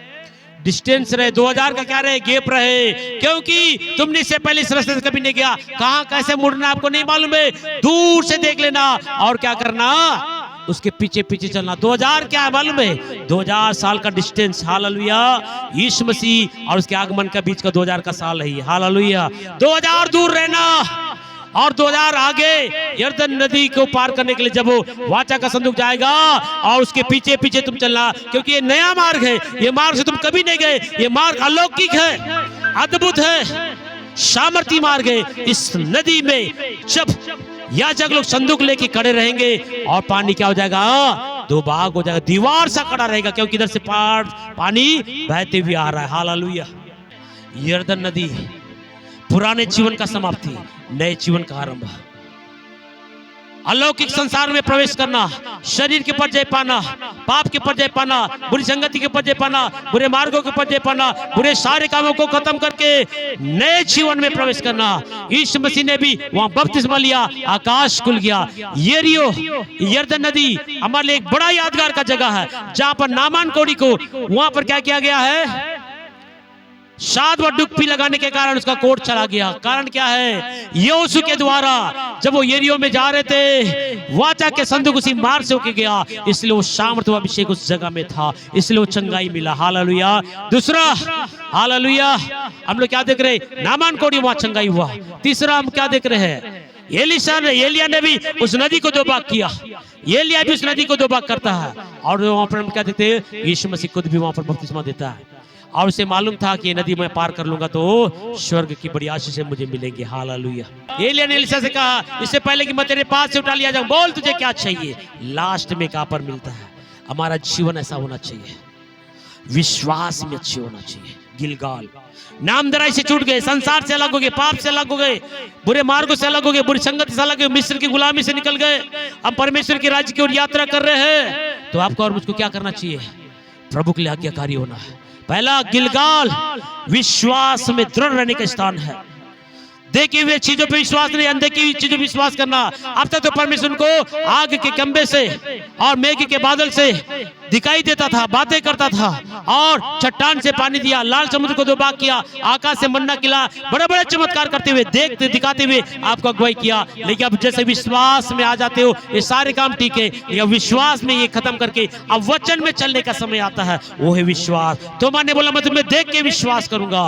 डिस्टेंस रहे, 2000 का क्या रहे गैप रहे, क्योंकि तुमने इससे पहले इस रास्ते से कभी नहीं गया, कहां कैसे मुड़ना आपको नहीं मालूम है, दूर से देख लेना और क्या करना, उसके पीछे पीछे चलना। 2000 क्या है मालूम है, 2000 साल का डिस्टेंस। हालेलुया। यीशु मसीह और उसके आगमन का बीच का 2000 का साल है। हालेलुया। 2000 दूर रहना और 2000 आगे यरदन नदी को पार करने के लिए जब वो वाचा का संदूक जाएगा, और उसके पीछे पीछे तुम चलना, क्योंकि ये नया मार्ग है, ये मार्ग से तुम कभी नहीं गए, ये मार्ग अलौकिक है, अद्भुत है, सामर्थी मार्ग है। इस नदी में जब याजक लोग संदूक लेके खड़े रहेंगे और पानी क्या हो जाएगा, दो भाग हो जाएगा, दीवार सा खड़ा रहेगा, क्योंकि इधर से पानी बहते हुए आ रहा है। हालेलुया। यरदन नदी पुराने जीवन का समाप्ति, नए जीवन का आरंभ, अलौकिक संसार में प्रवेश करना, शरीर के पर जय पाना, पाप के पर जय पाना, बुरी संगति के पर जय पाना, बुरे मार्गों के पर जय पाना, बुरे सारे कामों को खत्म करके नए जीवन में प्रवेश करना। यीशु मसीह ने भी वहां बपतिस्मा लिया, आकाश खुल गया। यरीहो यरदन नदी हमारे लिए एक बड़ा यादगार का जगह है, जहां पर नामान कोड़ी को वहां पर क्या किया गया है, 7 बार डुबकी लगाने के कारण उसका कोट चला गया। कारण क्या है, यहोशू के द्वारा जब वो यरीहो में जा रहे थे, वाचा के संदूक उसी मार्ग से होके गया, इसलिए वो सामर्थ व अभिषेक उस जगह में था, इसलिए वो चंगाई मिला। हालेलुया। दूसरा, हालेलुया, हम लोग क्या देख रहे हैं, नामान कोड़ी वहां चंगाई हुआ। तीसरा हम क्या देख रहे हैं, एलिया ने भी उस नदी को 2 भाग किया, एलिया भी उस नदी को 2 भाग करता है, और वहां पर हम क्या देखते हैं, यीशु मसीह खुद भी वहां पर बपतिस्मा देता है, और उसे मालूम था कि ये नदी मैं पार कर लूंगा तो स्वर्ग की बड़ी आशीष मुझे मिलेंगी। हालेलुया। एलिया ने एलिशा से कहा, इससे पहले कि मैं तेरे पास से उठा लिया जाऊं, बोल तुझे क्या चाहिए। लास्ट में कहां पर मिलता है, हमारा जीवन ऐसा होना चाहिए, विश्वास में अच्छे होना चाहिए। गिलगाल, नामधराई से छूट गए, संसार से अलग हो गए, पाप से अलग हो गए, बुरे मार्गों से अलग हो गए, बुरी संगति से अलग हो गए, मिस्र की गुलामी से निकल गए, हम परमेश्वर के राज्य की ओर यात्रा कर रहे हैं। तो आपको और मुझको क्या करना चाहिए, प्रभु के लिए आज्ञाकारी होना है। पहला गिलगाल विश्वास में दृढ़ रहने का स्थान है। देखी हुई चीजों पे विश्वास नहीं, अनदेखी हुई चीजों पे विश्वास करना। अब तक तो परमेश्वर को आग के खंभे से और मेघ के बादल से दिखाई देता था, बातें करता था, और चट्टान से पानी दिया, लाल समुद्र को 2 भाग किया, आकाश से मन्ना खिला, बड़े बड़े चमत्कार करते हुए, देखते दिखाते हुए आपको अगुवाई किया। लेकिन अब जैसे विश्वास में आ जाते हो, ये सारे काम ठीक है, या विश्वास में ये खत्म करके अब वचन में चलने का समय आता है, वो है विश्वास। तो मैंने बोला मैं तुम्हें देख के विश्वास करूंगा,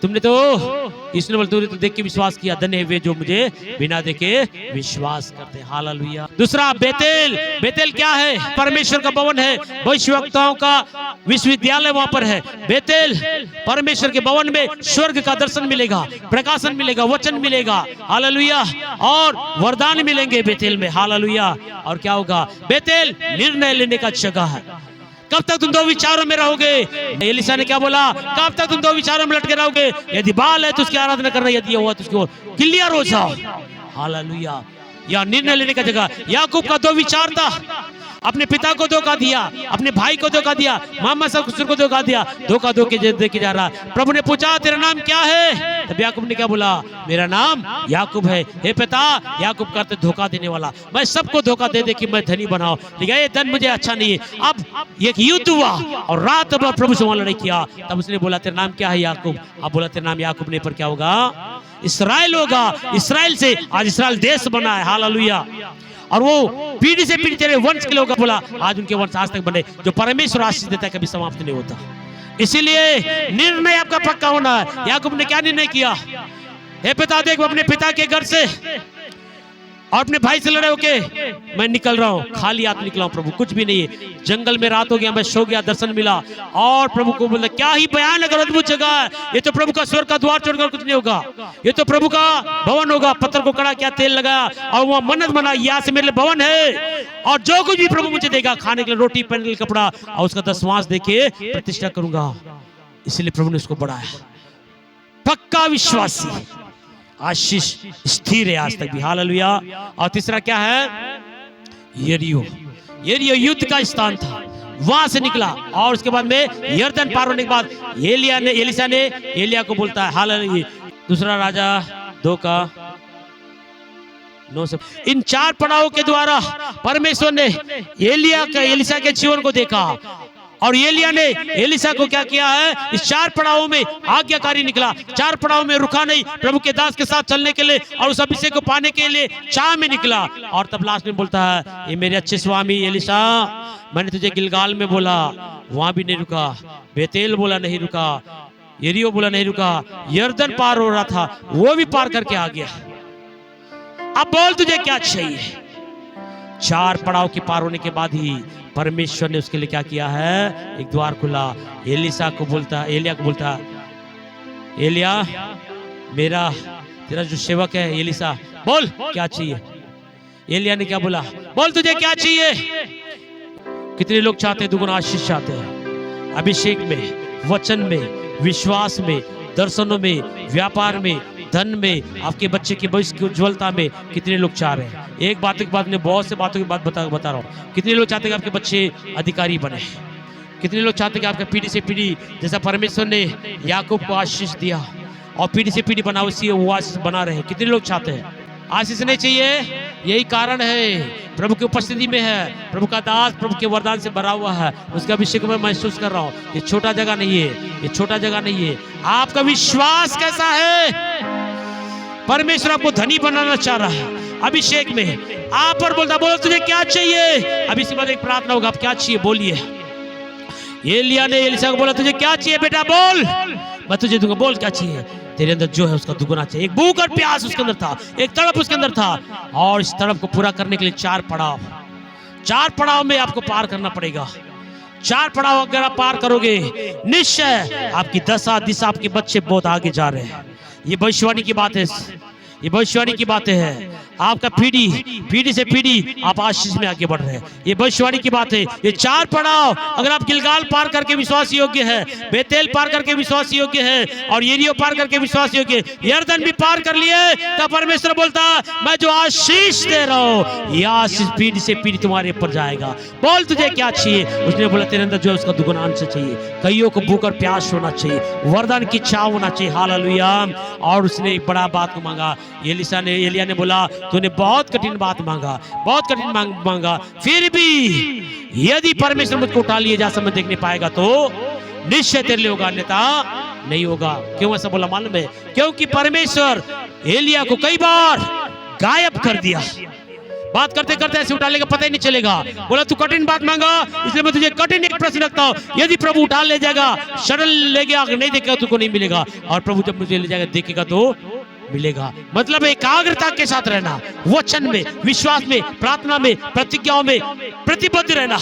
तुमने तो इसने बोला तूने तो देख के विश्वास किया, धन्य है वे जो मुझे बिना देखे विश्वास करते हैं। हालेलुया। दूसरा, बेतेल। बेतेल क्या है, परमेश्वर का भवन है, भविष्यवक्ताओं का विश्वविद्यालय वहां पर है। बेतेल परमेश्वर के भवन में स्वर्ग का दर्शन मिलेगा, प्रकाशन मिलेगा, वचन मिलेगा। हालेलुया। और वरदान मिलेंगे बेतेल में। हालेलुया। और क्या होगा, बेतेल निर्णय लेने का जगह है। कब तक तुम 2 विचारों में रहोगे, एलिशा ने क्या बोला, कब तक तुम 2 विचारों में लटके रहोगे, यदि बाल है तो उसकी आराधना करना, यदि हुआ तो उसकी ओर क्लियर हो जाओ। हालेलुया। या निर्णय लेने का जगह। याकूब का 2 विचार था, अपने पिता को धोखा दिया, अपने भाई को धोखा दिया, मामा ससुर को धोखा दिया, धोखा धोखे देके जा रहा। प्रभु ने पूछा तेरा नाम क्या है, तब याकूब ने क्या बोला, मेरा नाम याकूब है। हे पिता, याकूब करते धोखा देने वाला, मैं सबको धोखा दे दे कि मैं धनी बनाऊं, लेकिन ये धन मुझे अच्छा नहीं है। अब एक युद्ध हुआ और रात भर प्रभु से वहां लड़ाई किया, तब उसने बोला तेरा नाम क्या है, याकूब। अब बोला तेरा नाम याकूब नहीं, पर क्या होगा, इस्राएल होगा। इस्राएल से आज इस्राएल देश बना है। हालेलुया। और वो पीढ़ी से पीढ़ी तेरे वंश के लोग बोला, आज उनके वंश आज तक बने, जो परमेश्वर आशीष देता है कभी समाप्त नहीं होता। इसीलिए निर्णय आपका पक्का होना है। याकूब ने क्या निर्णय किया, हे पिता देख, अपने पिता के घर से और अपने भाई से लड़े होके मैं निकल रहा हूँ, खाली हाथ निकला हूँ प्रभु, कुछ भी नहीं है। जंगल में रात हो गया, मैं सो गया, दर्शन मिला और प्रभु को बोला क्या ही भयानक और अद्भुत जगह है, ये तो प्रभु का स्वर्ग का द्वार छोड़कर कुछ नहीं होगा, ये तो प्रभु का भवन होगा। पत्थर को कड़ा किया, तेल लगाया और वहां मन्नत बना, यहाँ से मेरे लिए भवन है और जो कुछ भी प्रभु मुझे देगा, खाने के लिए रोटी, पहनने के लिए कपड़ा और उसका दसवांश देके प्रतिष्ठा करूंगा। इसलिए प्रभु ने उसको बढ़ाया। पक्का विश्वासी, आशीष स्थिर है आज तक भी, हालेलुया। और तीसरा क्या है, यरीहो। यरीहो युद्ध का स्थान था, वहां से निकला और उसके बाद में यरदन पार होने के बाद एलिशा ने एलिया को बोलता है, हालेलुया। दूसरा राजा 2 का 9 से। इन 4 पड़ावों के द्वारा परमेश्वर ने एलिशा के जीवन को देखा और एलिया ने एलिशा को क्या किया है, इस 4 पड़ावों में आज्ञाकारी निकला, 4 पड़ावों में रुका नहीं, प्रभु के दास के साथ चलने के लिए और उस अभिषेक को पाने के लिए चाह में निकला। और तब लास्ट में बोलता है, ये मेरे अच्छे स्वामी एलिशा, मैंने तुझे गिलगाल में बोला, वहां भी नहीं रुका, बेतेल बोला नहीं रुका, यरीहो बोला नहीं रुका, यरदन पार हो रहा था वो भी पार करके आ गया। अब बोल तुझे क्या चाहिए। 4 पड़ाव के पार होने के बाद ही परमेश्वर ने उसके लिए क्या किया है, एक द्वार खुला। एलिया को बोलता, एलिया मेरा तेरा जो सेवक है एलिशा, बोल क्या चाहिए। एलिया ने क्या बोला, बोल तुझे क्या चाहिए। कितने लोग चाहते हैं दुगुना आशीष चाहते हैं, अभिषेक में, वचन में, विश्वास में, दर्शनों में, व्यापार में, धन में, आपके बच्चे के भविष्य की उज्ज्वलता में कितने लोग चाह रहे हैं। एक बात के बाद में बहुत से बातों की बात बता रहा हूँ। कितने लोग चाहते हैं कि आपके बच्चे अधिकारी बने, कितने लोग चाहते हैं कि आपका पीढ़ी से पीढ़ी जैसा परमेश्वर ने याकूब को आशीष दिया और पीढ़ी से पीढ़ी बना उसी वो आशीष बना रहे। कितने लोग चाहते हैं। आशीष नहीं चाहिए, यही कारण है प्रभु की उपस्थिति में है, प्रभु का दास प्रभु के वरदान से भरा हुआ है, उसका अभिषेक मैं महसूस कर रहा हूँ। ये छोटा जगह नहीं है, ये छोटा जगह नहीं है। आपका विश्वास कैसा है। परमेश्वर आपको धनी बनाना चाह रहा है अभिषेक में। आप पर बोल तुझे क्या चाहिए। अभी इसके बाद एक प्रार्थना होगा, आप क्या चाहिए बोलिए। एलिया ने एलिशा को बोला, तुझे क्या चाहिए बेटा, बोल मैं तुझे दूंगा, बोल क्या चाहिए। तेरे अंदर जो है उसका दुगुना चाहिए। एक भूख और प्यास उसके अंदर था, एक तड़प उसके अंदर था और इस तड़प को पूरा करने के लिए 4 पड़ाव में आपको पार करना पड़ेगा। 4 पड़ाव अगर आप पार करोगे, निश्चय आपकी दशा दिशा, आपके बच्चे बहुत आगे जा रहे हैं। ये भविष्यवाणी की बात है, ये भविष्यवाणी की बातें हैं। आपका पीढ़ी से पीढ़ी आप आशीष में आगे बढ़ रहे हैं, ये भविष्यवाणी की बात है। ये 4 पड़ाव अगर आप गिलगाल पार करके विश्वास योग्य है, बेतेल पार करके विश्वास योग्य है और यरीहो पार करके विश्वास योग्य, यरदन भी पार कर लिए, तब परमेश्वर बोलता मैं जो आशीष दे रहा हूँ ये आशीष पीढ़ी से पीढ़ी तुम्हारे ऊपर जाएगा। बोल तुझे क्या चाहिए। उसने बोला तेरे अंदर जो है उसका दुगुना अंश चाहिए। कईयों को भूख और प्यास होना चाहिए, वरदान की इच्छा होना चाहिए, हालेलुया। और उसने एक बड़ा बात को मांगा। एलिया ने बोला तूने बहुत कठिन बात मांगा, बहुत कठिन मांगा, फिर भी यदि परमेश्वर मुझको उठा लिए जा समय देखने पाएगा तो निश्चय तेरे लिए होगा, अन्यथा नहीं होगा। क्यों ऐसा बोला मालूम है? क्योंकि परमेश्वर एलिया को कई बार गायब कर दिया। बात करते करते ऐसे उठा लेगा, पता ही नहीं चलेगा। बोला तू कठिन बात मांगा, इसलिए मैं तुझे कठिन एक प्रश्न रखता हूँ। यदि प्रभु उठा ले जाएगा, शरण ले गया, अगर नहीं देखेगा तुझको नहीं मिलेगा, और प्रभु जब मुझे ले जाएगा देखेगा तो मिलेगा। मतलब एकाग्रता के साथ रहना, वचन में, विश्वास में, प्रार्थना में, प्रतिज्ञाओं में प्रतिबद्ध रहना,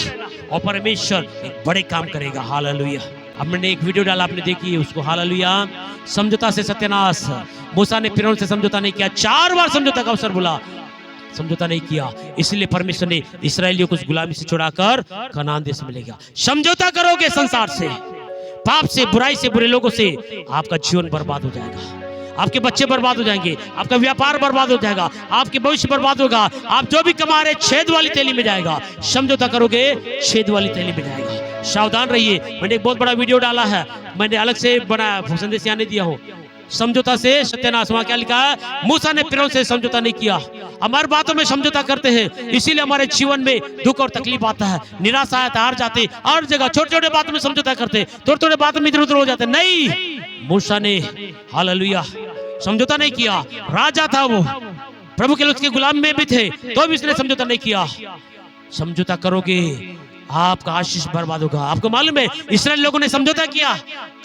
और परमेश्वर एक बड़े काम करेगा। हालेलुया। अब मैंने एक वीडियो डाला, आपने देखी उसको, हालेलुया। समझौता से सत्यानाश। मूसा ने फिरौन से समझौता नहीं किया, 4 बार समझौता का अवसर बोला, समझौता नहीं किया। इसलिए परमेश्वर ने इस्राएलियों को उस गुलामी से छुड़ाकर कनान देश मिलेगा। समझौता करोगे संसार से, पाप से, बुराई से, बुरे लोगों से, आपका जीवन बर्बाद हो जाएगा, आपके बच्चे बर्बाद हो जाएंगे, आपका व्यापार बर्बाद हो जाएगा, आपके भविष्य बर्बाद होगा। आप जो भी कमा रहे छेद वाली थैली में जाएगा। समझौता करोगे छेद वाली थैली में जाएगा। सावधान रहिए। मैंने एक बहुत बड़ा वीडियो डाला है, मैंने अलग से बनाया, संदेश यहाँ नहीं दिया हूँ। समझौता से सत्यानाश। वहां क्या लिखा है? मूसा ने फिरौन से समझौता नहीं किया। हमारी बातों में समझौता करते हैं, इसीलिए हमारे जीवन में दुख और तकलीफ आता है, निराशा आता है, हार जाते, हर जगह छोटे छोटे बातों में समझौता करते, थोड़े थोड़े बातों में इधर उधर हो जाते। नहीं, मूसा ने हालेलुया समझौता नहीं किया। राजा था वो, प्रभु के लोग उसके गुलाम में भी थे, तो भी उसने समझौता नहीं किया। समझौता करोगे आपका आशीष बर्बाद होगा। आपको मालूम है इस्राएल लोगों ने समझौता किया,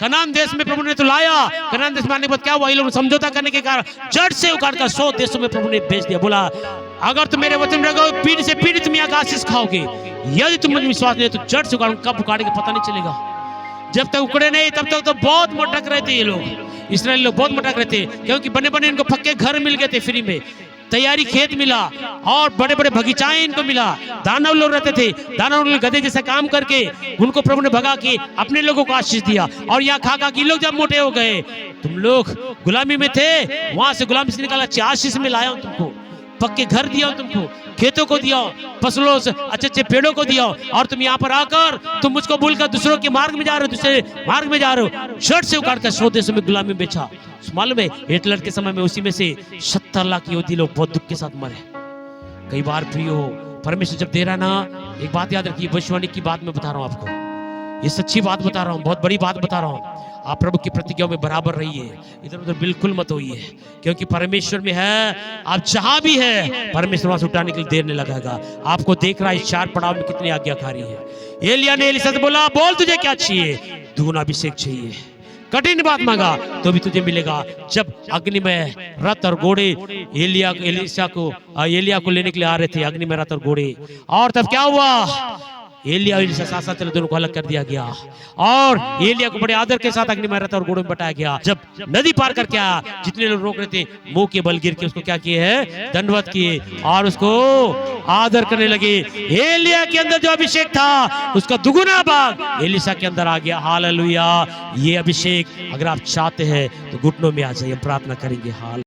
कनान देश में प्रभु ने तो लाया। कनान देश में आने के बाद क्या हुआ? ये लोग समझौता करने के कारण जड़ से उखाड़ कर 100 देशों में प्रभु ने भेज दिया। बोला अगर तुम मेरे वचन में रहोगे, पीढ़ी से पीढ़ी तुम यहाँ का आशीष खाओगे। यदि तुम मुझे विश्वास नहीं तो जड़ से उखाड़ूं, कब उखाड़ेंगे पता नहीं चलेगा। जब तक उखड़े नहीं तब तक तो बहुत मटक रहे थे ये लोग, इसराइली लोग बहुत मटक रहे थे, क्योंकि बने बने इनको पक्के घर मिल गए थे फ्री में, तैयारी खेत मिला और बड़े बड़े बगीचाएं इनको मिला। दानव लोग रहते थे, दानव लोग गधे जैसा काम करके उनको प्रभु ने भगा के अपने लोगों को आशीष दिया। और यहाँ खा खा के लोग जब मोटे हो गए, तुम लोग गुलामी में थे, वहां से गुलामी से निकाला, आशीष में लाया हूं तुमको, पक्के घर दिया हूं तुमको, खेतों को दिया, फसलों से अच्छे अच्छे पेड़ों को दिया, और तुम यहाँ पर आकर तुम मुझको भूलकर दूसरों के मार्ग में जा रहे हो, दूसरे मार्ग में जा रहे हो। शर्ट से उखाड़ कर स्वदेश में गुलामी में बेचा। मालूम है हिटलर के समय में उसी में से 70 लाख यहूदी लोग बहुत दुख के साथ मरे। कई बार प्रियो परमेश्वर जब दे रहा ना, एक बात याद रखिए, भविष्यवाणी की बात मैं बता रहा हूँ आपको, ये सच्ची बात बता रहा हूँ, बहुत बड़ी बात बता रहा हूँ। आप प्रभु की प्रतिज्ञाओं में बराबर रहिए, इधर उधर बिल्कुल मत होइए, क्योंकि परमेश्वर में है, आप जहां भी है परमेश्वर वहां से उठाने के लिए देर नहीं लगाएगा। आपको देख रहा है इस 4 पड़ाव में कितनी आज्ञाकारी है। एलिया ने एलीशा से बोला, बोल तुझे क्या चाहिए? दुगुना अभिषेक चाहिए। कठिन बात मांगा तो भी तुझे मिलेगा। जब अग्नि में रथ और घोड़े एलिया को लेने के लिए आ रहे थे, अग्नि में रथ और घोड़े, और तब क्या हुआ? एलिया और एलीशा साथ साथ चले, दोनों को अलग कर दिया गया, और एलिया को बड़े आदर के साथ अग्नि में रथ और घोड़ों में बटाया गया। जब नदी पार करके आया, जितने लोग रोक रहे थे मुंह के बल गिर के उसको क्या किए है? दंडवत किए और उसको आदर करने लगे। एलिया के अंदर जो अभिषेक था उसका दुगुना भाग एलीशा के अंदर आ गया। हालेलुया। ये अभिषेक अगर आप चाहते हैं तो घुटनों में आ जाइए, प्रार्थना करेंगे। हाल